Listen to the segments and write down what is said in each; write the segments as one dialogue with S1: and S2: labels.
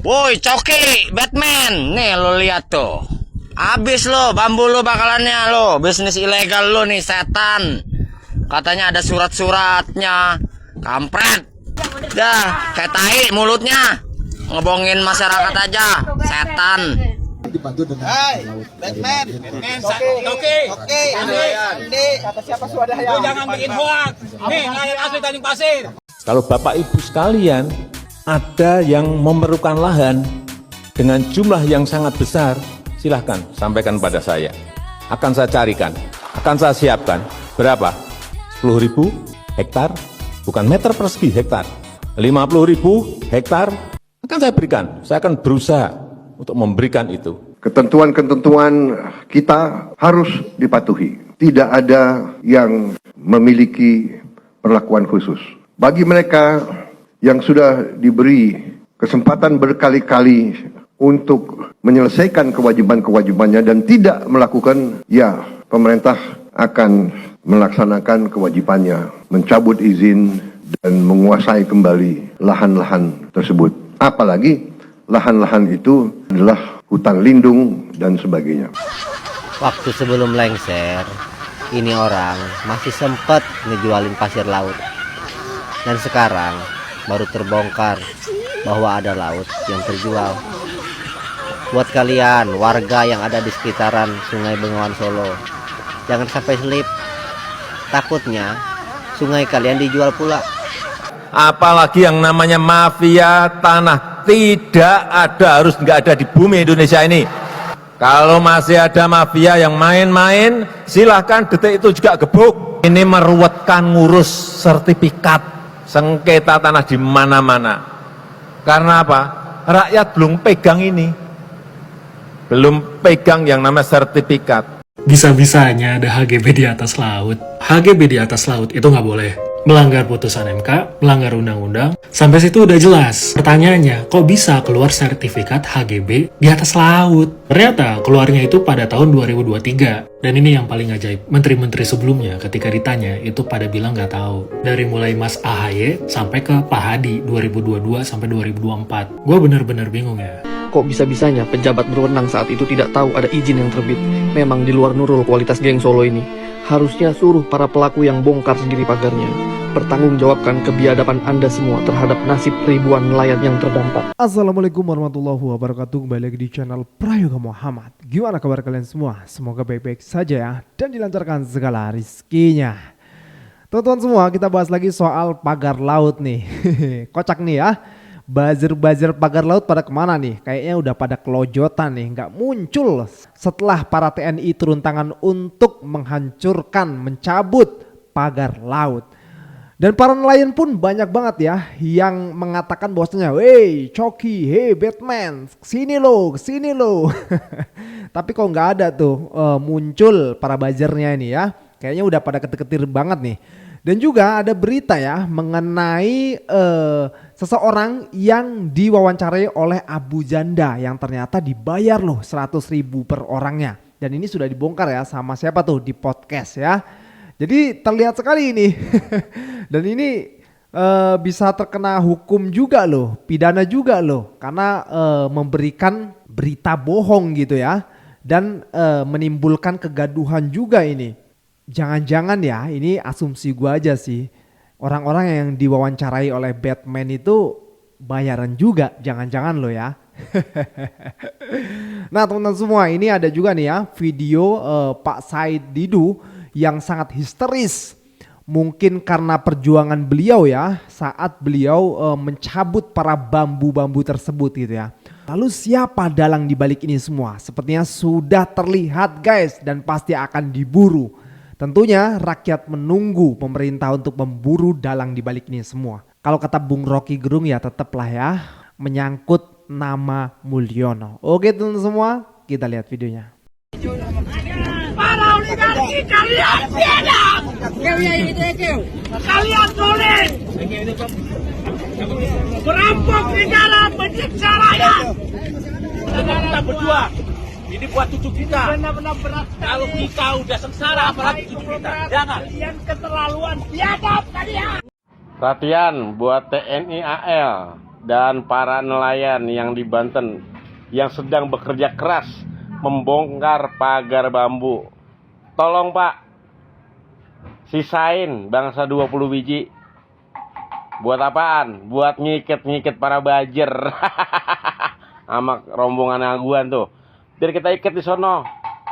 S1: Woi Coki, Batman. Nih lo lihat tuh. Abis lo, bambu lo bakalannya lo. Bisnis ilegal lo nih setan. Katanya ada surat-suratnya. Kampret. Dah, kayak tai mulutnya. Ngebohongin masyarakat aja. Setan.
S2: Dibantu dengan
S3: Batman,
S2: Oke. Kata siapa suara yang
S3: jangan bikin hoax. Nih, nelayan asli Tanjung Pasir.
S4: Kalau Bapak Ibu sekalian ada yang memerlukan lahan dengan jumlah yang sangat besar, silahkan sampaikan pada saya. Akan saya carikan, akan saya siapkan. Berapa? 10.000 hektar, bukan meter persegi hektar. 50.000 hektar akan saya berikan. Saya akan berusaha untuk memberikan itu.
S5: Ketentuan-ketentuan kita harus dipatuhi. Tidak ada yang memiliki perlakuan khusus. Bagi mereka yang sudah diberi kesempatan berkali-kali untuk menyelesaikan kewajiban-kewajibannya dan tidak melakukan, ya pemerintah akan melaksanakan kewajibannya, mencabut izin dan menguasai kembali lahan-lahan tersebut. Apalagi lahan-lahan itu adalah hutan lindung dan sebagainya.
S6: Waktu sebelum lengser, ini orang masih sempat ngejualin pasir laut. Dan sekarang baru terbongkar bahwa ada laut yang terjual. Buat kalian warga yang ada di sekitaran Sungai Bengawan Solo, jangan sampai selip. Takutnya sungai kalian dijual pula.
S4: Apalagi yang namanya mafia tanah, tidak ada, harus nggak ada di bumi Indonesia ini. Kalau masih ada mafia yang main-main, silahkan detik itu juga gebuk. Ini meruwetkan ngurus sertifikat sengketa tanah di mana-mana. Karena apa? Rakyat belum pegang ini, belum pegang yang namanya sertifikat.
S7: Bisa-bisanya ada HGB di atas laut. HGB di atas laut itu nggak boleh. Melanggar putusan MK, melanggar undang-undang. Sampai situ udah jelas. Pertanyaannya, kok bisa keluar sertifikat HGB di atas laut? Ternyata keluarnya itu pada tahun 2023. Dan ini yang paling ajaib. Menteri-menteri sebelumnya ketika ditanya itu pada bilang nggak tahu. Dari mulai Mas AHY sampai ke Pak Hadi 2022 sampai 2024. Gue bener-bener bingung ya.
S8: Kok bisa-bisanya pejabat berwenang saat itu tidak tahu ada izin yang terbit? Memang di luar nurul kualitas geng Solo ini. Harusnya suruh para pelaku yang bongkar sendiri pagarnya bertanggungjawabkan kebiadaban Anda semua terhadap nasib ribuan nelayan yang terdampak.
S9: Assalamualaikum warahmatullahi wabarakatuh. Kembali lagi di channel Prayoga Muhammad. Gimana kabar kalian semua? Semoga baik-baik saja ya, dan dilancarkan segala rizkinya. Teman-teman semua, kita bahas lagi soal pagar laut nih. Kocak nih ya. Buzzer-buzzer pagar laut pada kemana nih? Kayaknya udah pada kelojotan nih, nggak muncul setelah para TNI turun tangan untuk menghancurkan, mencabut pagar laut. Dan para nelayan pun banyak banget ya yang mengatakan bahwasanya, "Wey, Coki, hey Batman, sini lo." Tapi kok nggak ada tuh muncul para buzzernya ini ya. Kayaknya udah pada ketir-ketir banget nih. Dan juga ada berita ya mengenai seseorang yang diwawancarai oleh Abu Janda yang ternyata dibayar loh 100.000 per orangnya. Dan ini sudah dibongkar ya sama siapa tuh di podcast ya. Jadi terlihat sekali ini. Dan ini bisa terkena hukum juga loh, pidana juga loh. Karena memberikan berita bohong gitu ya. Dan menimbulkan kegaduhan juga ini. Jangan-jangan ya, ini asumsi gua aja sih. Orang-orang yang diwawancarai oleh Batman itu bayaran juga, jangan-jangan lo ya. Nah teman-teman semua, ini ada juga nih ya video Pak Said Didu yang sangat histeris. Mungkin karena perjuangan beliau ya, saat beliau mencabut para bambu-bambu tersebut gitu ya. Lalu siapa dalang dibalik ini semua? Sepertinya sudah terlihat guys, dan pasti akan diburu. Tentunya rakyat menunggu pemerintah untuk memburu dalang di balik ini semua. Kalau kata Bung Rocky Gerung ya tetaplah ya menyangkut nama Mulyono. Oke teman-teman semua, kita lihat videonya.
S10: Para oligarki kalian diam. Kalian boleh merampok negara, menyiksa rakyat.
S3: Kita berdua. Ini buat cucu kita.
S10: Benar-benar berat.
S3: Kalau kita udah sengsara, apalagi cucu kita. Jangan.
S10: Kalian keterlaluan, biadab kalian.
S1: Perhatian buat TNI AL.
S3: dan para nelayan yang di Banten yang sedang bekerja keras membongkar pagar bambu. Tolong Pak, sisain bangsa 20 biji. Buat apaan? Buat ngiket-ngiket para bajer. Sama rombongan aguan tuh. Biar kita iket di sono.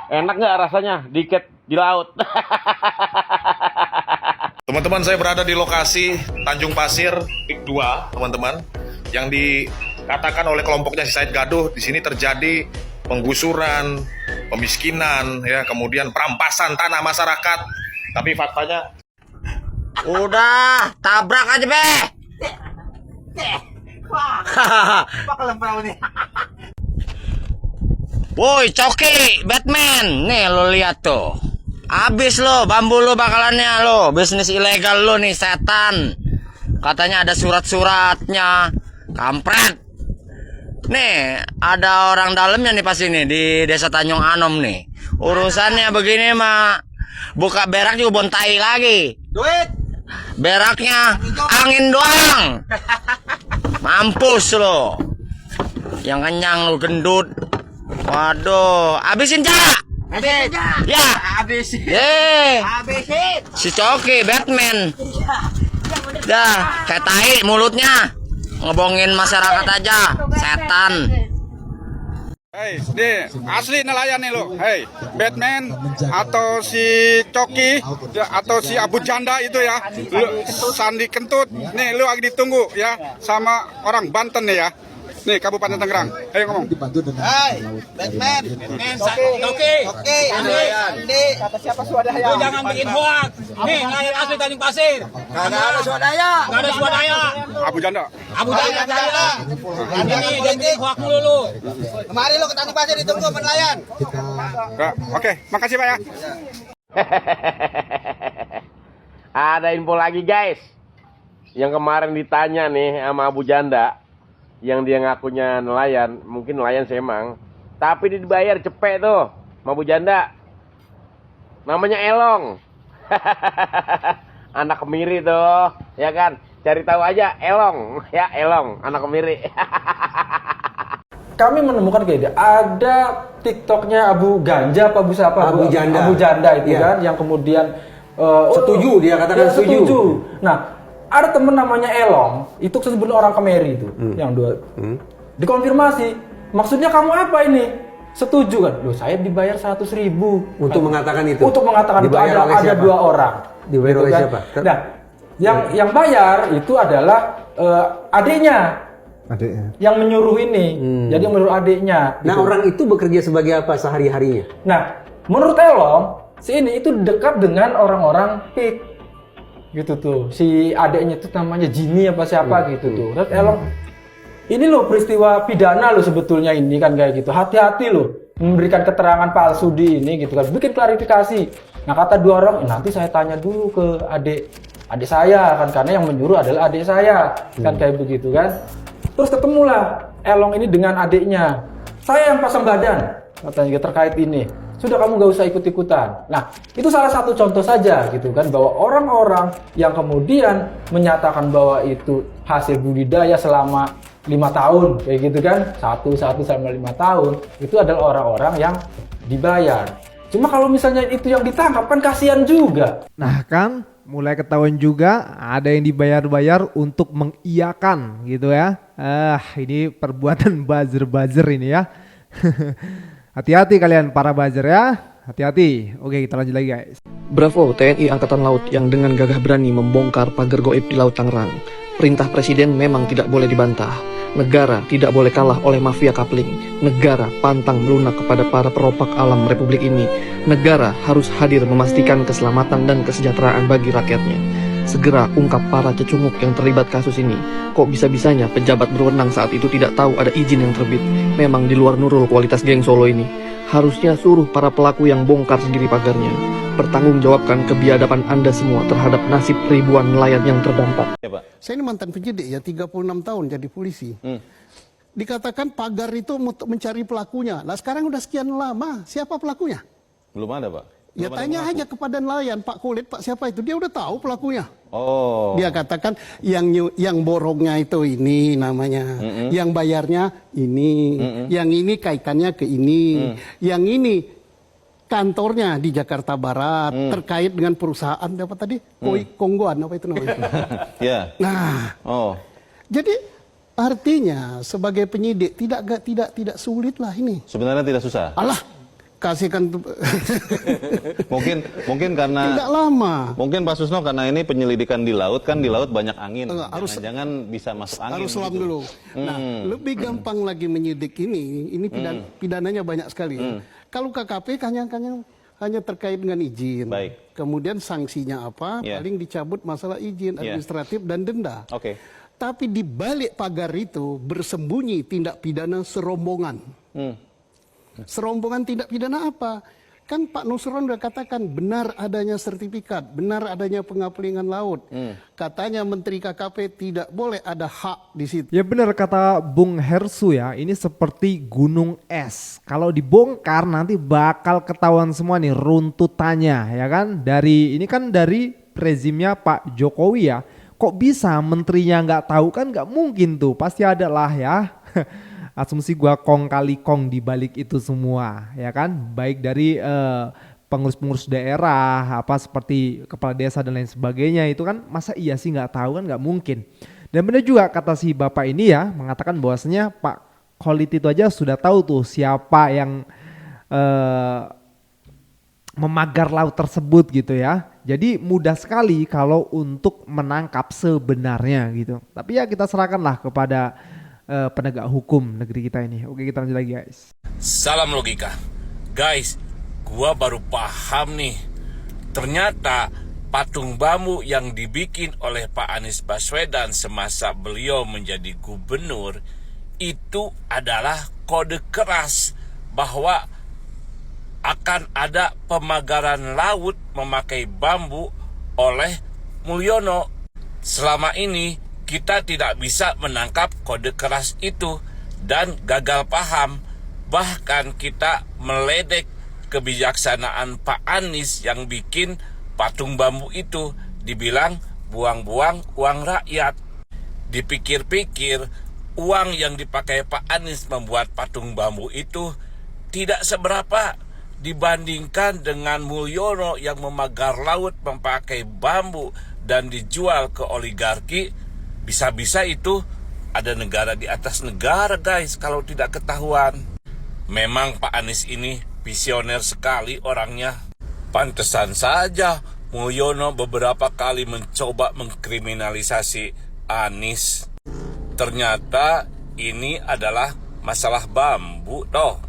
S3: Enak nggak rasanya diiket di laut?
S11: Teman-teman, saya berada di lokasi Tanjung Pasir Pik 2, teman-teman, yang dikatakan oleh kelompoknya si Said Gaduh. Di sini terjadi penggusuran, pemiskinan, ya, kemudian perampasan tanah masyarakat. Tapi faktanya,
S1: Udah, tabrak aja be. Woi, Coki, Batman. Nih lo lihat tuh. Abis lo, bambu lo bakalannya lo. Bisnis ilegal lo nih, setan. Katanya ada surat-suratnya. Kampret. Nih, ada orang dalamnya nih pas ini di Desa Tanjung Anom nih. Urusannya begini mah, buka berak juga bontai lagi.
S2: Duit.
S1: Beraknya angin doang. Mampus lo. Yang kenyang lo gendut. Waduh, abisin ja.
S2: Habis.
S1: Ya,
S2: Habisin.
S1: Habisin. Si Coki Batman. Dah, kayak tai mulutnya. Ngebongin masyarakat aja, setan.
S12: Hei, nih asli nelayan nih lo. Hei, Batman atau si Coki atau si Abu Janda itu ya, lu, Sandi Kentut. Nih lu lagi ditunggu ya sama orang Banten nih ya. Nih Kabupaten Tangerang. Ayo ngomong.
S2: Hai, Batman. Oke. Andi. Kata siapa swadaya?
S3: Lu jangan bikin hoax. Nih, nelayan asli Tanjung Pasir.
S2: Kagak ada swadaya.
S3: Gak ada swadaya.
S12: Abu Janda.
S3: Abu Janda. Ini jangan bikin hoax mulu lu.
S2: Kemari lo ke Tanjung Pasir ditunggu sama nelayan.
S12: Ya, oke, makasih Pak ya.
S3: Ada info lagi guys. Yang kemarin ditanya nih sama Abu Janda, yang dia ngakunya nelayan, mungkin nelayan semang, tapi dibayar cepet tuh sama Bu Janda. Namanya Elong. Anak kemiri tuh, ya kan? Cari tahu aja Elong, ya Elong, anak kemiri.
S13: Kami menemukan kayak ada TikToknya Abu Ganja apa
S6: Abu Janda.
S13: Abu Janda itu kan, yang kemudian
S6: Setuju, dia katakan setuju.
S13: Nah, ada temen namanya Elong, itu sebenarnya orang Kemeri itu, yang dua. Dikonfirmasi, maksudnya kamu apa ini? Setuju kan? Loh, saya dibayar 100.000
S6: untuk mengatakan itu.
S13: Untuk mengatakan itu ada dua orang.
S6: Dibayar oleh siapa?
S13: Nah, yang bayar itu adalah adiknya. Yang menyuruh ini. Jadi yang menyuruh adiknya.
S6: Nah,
S13: gitu.
S6: orang itu bekerja sebagai apa sehari-harinya?
S13: Nah, menurut Elong, si ini itu dekat dengan orang-orang PIK. Gitu tuh. Si adiknya itu namanya Jimmy apa siapa gitu tuh. Terus Elong, ini loh peristiwa pidana loh sebetulnya ini kan kayak gitu. Hati-hati loh memberikan keterangan palsu di ini gitu kan. Bikin klarifikasi. Nah, kata dua orang, nanti saya tanya dulu ke adik saya kan, karena yang menyuruh adalah adik saya kan kayak begitu kan. Terus ketemulah Elong ini dengan adiknya. Saya yang pasang badan katanya terkait ini. Sudah, kamu gak usah ikut-ikutan. Nah, itu salah satu contoh saja gitu kan, bahwa orang-orang yang kemudian menyatakan bahwa itu hasil budidaya selama 5 tahun kayak gitu kan, satu selama 5 tahun, itu adalah orang-orang yang dibayar. Cuma kalau misalnya itu yang ditangkap kan kasihan juga.
S9: Nah kan, mulai ketahuan juga ada yang dibayar-bayar untuk mengiyakan gitu ya. Ini perbuatan buzzer-buzzer ini ya. Hati-hati kalian para buzzer ya. Hati-hati. Oke, kita lanjut lagi guys.
S8: Bravo TNI Angkatan Laut yang dengan gagah berani membongkar pagar goib di Laut Tangerang. Perintah Presiden memang tidak boleh dibantah. Negara tidak boleh kalah oleh mafia kapling. Negara pantang melunak kepada para peropak alam Republik ini. Negara harus hadir memastikan keselamatan dan kesejahteraan bagi rakyatnya. Segera ungkap para cecunguk yang terlibat kasus ini. Kok bisa-bisanya pejabat berwenang saat itu tidak tahu ada izin yang terbit? Memang di luar nurul kualitas geng Solo ini. Harusnya suruh para pelaku yang bongkar sendiri pagarnya pertanggungjawabkan kebiadaban Anda semua terhadap nasib ribuan nelayan yang terdampak.
S14: Ya, Pak. Saya ini mantan penyidik ya, 36 tahun jadi polisi. Dikatakan pagar itu mencari pelakunya. Nah sekarang udah sekian lama, siapa pelakunya?
S11: belum ada Pak.
S14: Ya tanya aja kepada nelayan, Pak Kulit, Pak siapa itu, dia udah tahu pelakunya.
S15: Oh.
S14: Dia katakan yang borongnya itu ini namanya, yang bayarnya ini, yang ini kaitannya ke ini, yang ini kantornya di Jakarta Barat terkait dengan perusahaan apa tadi, Konggoan apa itu namanya.
S15: Ya.
S14: Nah, jadi artinya sebagai penyidik tidak sulit lah ini.
S15: Sebenarnya tidak susah.
S14: Alah, kasihkan
S15: mungkin karena
S14: tidak lama.
S15: Mungkin Pak Susno karena ini penyelidikan di laut, kan di laut banyak angin. Jangan bisa masuk angin.
S14: Harus selam dulu. Nah, lebih gampang lagi menyidik ini pidananya banyak sekali. Kalau KKP hanya terkait dengan izin.
S15: Baik.
S14: Kemudian sanksinya apa? Paling dicabut masalah izin administratif dan denda.
S15: Oke.
S14: Tapi di balik pagar itu bersembunyi tindak pidana serombongan. Serombongan tindak pidana apa? Kan Pak Nusron udah katakan benar adanya sertifikat, benar adanya pengapelingan laut. Katanya Menteri KKP tidak boleh ada hak di situ.
S9: Ya benar kata Bung Hersu ya, ini seperti gunung es. Kalau dibongkar nanti bakal ketahuan semua nih runtutannya ya kan. Ini kan dari rezimnya Pak Jokowi ya. Kok bisa menterinya nggak tahu, kan nggak mungkin tuh, pasti ada lah ya. Asumsi gua kong kali kong di balik itu semua ya kan, baik dari pengurus-pengurus daerah apa seperti kepala desa dan lain sebagainya, itu kan masa iya sih nggak tahu, kan nggak mungkin. Dan benar juga kata si bapak ini ya, mengatakan bahwasanya Pak Khalid itu aja sudah tahu tuh siapa yang memagar laut tersebut gitu ya. Jadi mudah sekali kalau untuk menangkap sebenarnya gitu. Tapi ya kita serahkanlah kepada penegak hukum negeri kita ini. Oke, kita lanjut lagi guys.
S16: Salam logika. Guys, gua baru paham nih. Ternyata patung bambu yang dibikin oleh Pak Anies Baswedan semasa beliau menjadi gubernur itu adalah kode keras bahwa akan ada pemagaran laut memakai bambu oleh Mulyono. Selama ini kita tidak bisa menangkap kode keras itu dan gagal paham. Bahkan kita meledek kebijaksanaan Pak Anies yang bikin patung bambu itu, dibilang buang-buang uang rakyat. Dipikir-pikir, uang yang dipakai Pak Anies membuat patung bambu itu tidak seberapa dibandingkan dengan Mulyono yang memagar laut memakai bambu dan dijual ke oligarki. Bisa-bisa itu ada negara di atas negara guys kalau tidak ketahuan. Memang Pak Anies ini visioner sekali orangnya. Pantesan saja Mulyono beberapa kali mencoba mengkriminalisasi Anies. Ternyata ini adalah masalah bambu toh.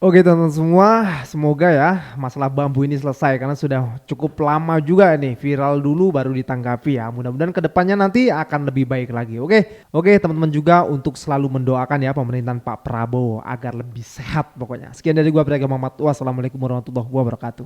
S9: Oke teman-teman semua, semoga ya masalah bambu ini selesai karena sudah cukup lama juga nih, viral dulu baru ditanggapi ya. Mudah-mudahan kedepannya nanti akan lebih baik lagi. Oke teman-teman juga untuk selalu mendoakan ya pemerintahan Pak Prabowo agar lebih sehat pokoknya. Sekian dari gua, Brega Muhammad. Wassalamualaikum warahmatullahi wabarakatuh.